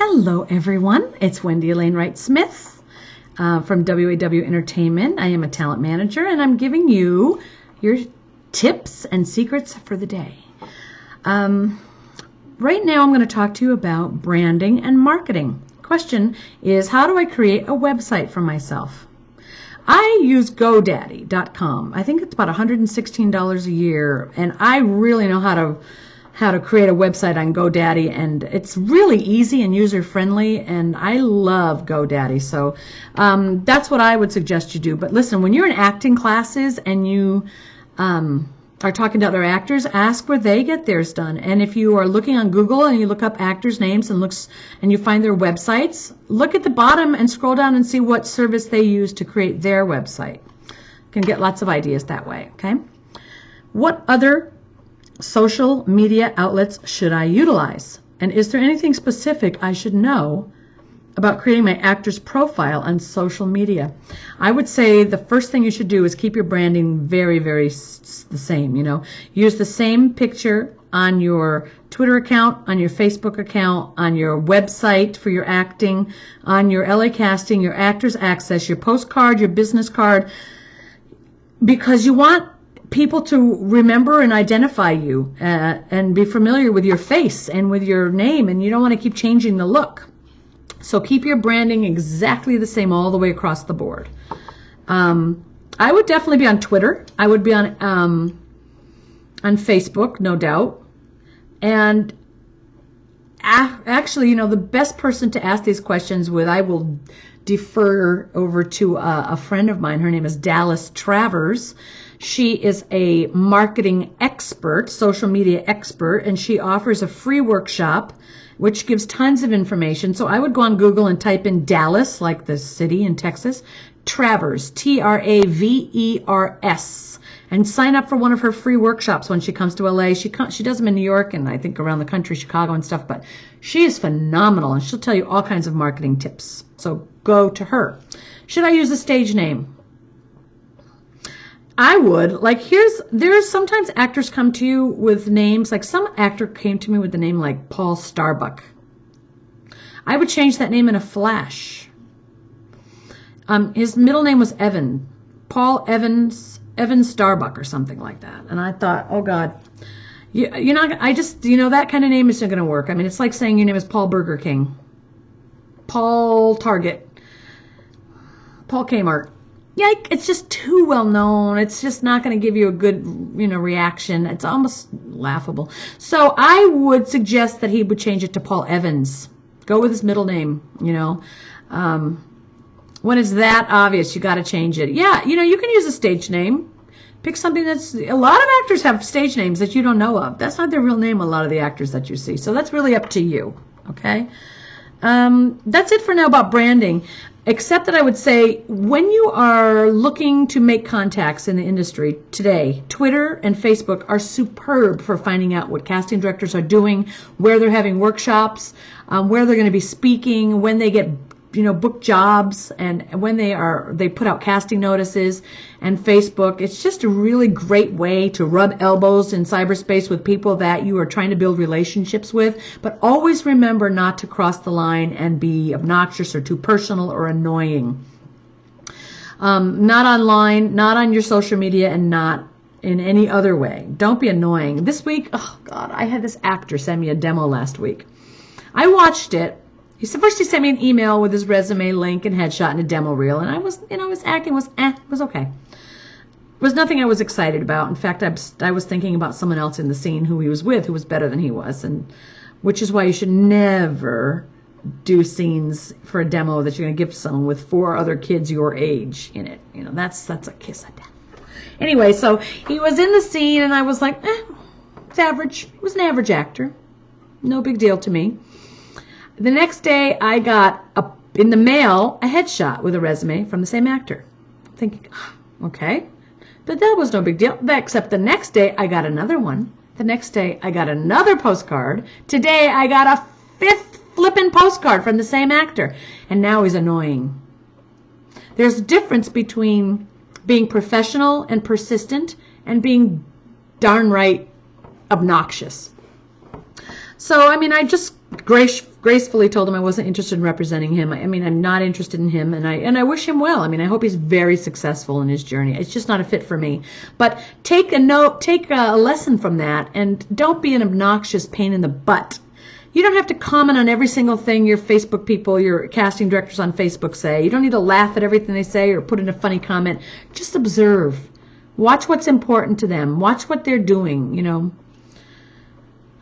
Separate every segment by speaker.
Speaker 1: Hello everyone, it's Wendy Alane Wright Smith from WAW Entertainment. I am a talent manager and I'm giving you your tips and secrets for the day. Right now I'm going to talk to you about branding and marketing. Question is, how do I create a website for myself? I use GoDaddy.com. I think it's about $116 a year, and I really know how to create a website on GoDaddy, and it's really easy and user-friendly, and I love GoDaddy. So that's what I would suggest you do. But listen, when you're in acting classes and you are talking to other actors, ask where they get theirs done. And if you are looking on Google and you look up actors' names and you find their websites, look at the bottom and scroll down and see what service they use to create their website. You can get lots of ideas that way, okay? What other social media outlets should I utilize? And is there anything specific I should know about creating my actor's profile on social media? I would say the first thing you should do is keep your branding very, very the same. Use the same picture on your Twitter account, on your Facebook account, on your website for your acting, on your LA Casting, your Actors Access, your postcard, your business card, because you want people to remember and identify you and be familiar with your face and with your name, and you don't want to keep changing the look. So keep your branding exactly the same all the way across the board. I would definitely be on Twitter. I would be on Facebook, no doubt. And actually, the best person to ask these questions with, I will defer over to a friend of mine. Her name is Dallas Travers. She is a marketing expert, social media expert, and she offers a free workshop which gives tons of information. So I would go on Google and type in Dallas, like the city in Texas, Travers, Travers, and sign up for one of her free workshops when she comes to LA. She does them in New York and I think around the country, Chicago and stuff, but she is phenomenal and she'll tell you all kinds of marketing tips. So go to her. Should I use a stage name? I would. There's sometimes actors come to you with names, like some actor came to me with the name like Paul Starbuck. I would change that name in a flash. His middle name was Evan. Paul Evan Starbuck or something like that. And I thought, oh God, you're not, that kind of name isn't going to work. I mean, it's like saying your name is Paul Burger King, Paul Target, Paul Kmart. Yeah, it's just too well known. It's just not going to give you a good, reaction. It's almost laughable. So I would suggest that he would change it to Paul Evans. Go with his middle name, When it's that obvious, you got to change it. Yeah, you can use a stage name. Pick something a lot of actors have stage names that you don't know of. That's not their real name, a lot of the actors that you see. So that's really up to you, okay? That's it for now about branding. Except that I would say, when you are looking to make contacts in the industry today, Twitter and Facebook are superb for finding out what casting directors are doing, where they're having workshops, where they're going to be speaking, when they get book jobs, and when they put out casting notices. And Facebook, it's just a really great way to rub elbows in cyberspace with people that you are trying to build relationships with. But always remember not to cross the line and be obnoxious or too personal or annoying. Not online, not on your social media, and not in any other way. Don't be annoying. This week, oh God, I had this actor send me a demo last week. I watched it. First he sent me an email with his resume link and headshot and a demo reel, and his acting was okay. It was nothing I was excited about. In fact, I was thinking about someone else in the scene who he was with who was better than he was, and which is why you should never do scenes for a demo that you're going to give to someone with 4 other kids your age in it. That's a kiss of death. Anyway, so he was in the scene, and I was like, it's average. He was an average actor. No big deal to me. The next day, I got in the mail a headshot with a resume from the same actor. I'm thinking, okay, but that was no big deal. Except the next day, I got another one. The next day, I got another postcard. Today, I got a 5th flippin' postcard from the same actor. And now he's annoying. There's a difference between being professional and persistent and being darn right obnoxious. So, I mean, I just gracefully told him I wasn't interested in representing him. I mean, I'm not interested in him, and I wish him well. I mean, I hope he's very successful in his journey. It's just not a fit for me. But take a lesson from that, and don't be an obnoxious pain in the butt. You don't have to comment on every single thing your Facebook people, your casting directors on Facebook say. You don't need to laugh at everything they say or put in a funny comment. Just observe. Watch what's important to them. Watch what they're doing, you know.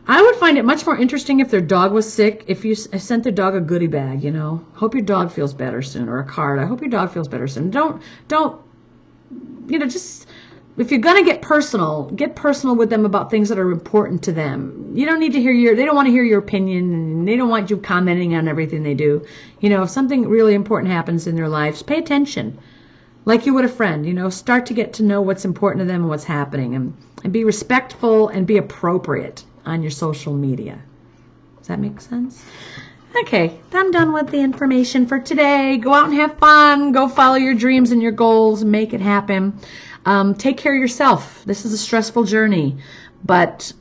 Speaker 1: I would find it much more interesting if their dog was sick, if you sent their dog a goodie bag, you know. Hope your dog feels better soon, or a card. I hope your dog feels better soon. Don't, you know, just, if you're going to get personal with them about things that are important to them. You don't need to hear they don't want to hear your opinion, and they don't want you commenting on everything they do. You know, if something really important happens in their lives, pay attention. Like you would a friend, you know, start to get to know what's important to them and what's happening, and be respectful and be appropriate on your social media. Does that make sense? Okay, I'm done with the information for today. Go out and have fun. Go follow your dreams and your goals. Make it happen. Take care of yourself. This is a stressful journey, but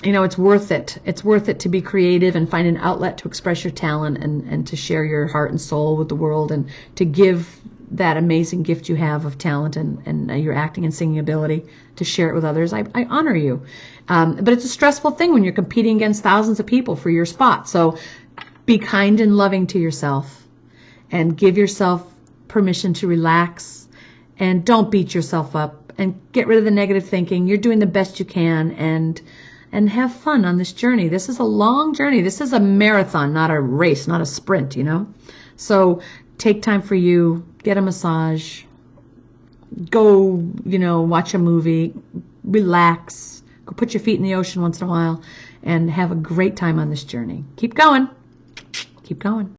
Speaker 1: you know, it's worth it. It's worth it to be creative and find an outlet to express your talent and to share your heart and soul with the world, and to give that amazing gift you have of talent and your acting and singing ability, to share it with others. I honor you. But it's a stressful thing when you're competing against thousands of people for your spot. So be kind and loving to yourself, and give yourself permission to relax, and don't beat yourself up, and get rid of the negative thinking. You're doing the best you can, and have fun on this journey. This is a long journey. This is a marathon, not a race, not a sprint, you know? So take time for you, get a massage, go, you know, watch a movie, relax, go put your feet in the ocean once in a while, and have a great time on this journey. Keep going. Keep going.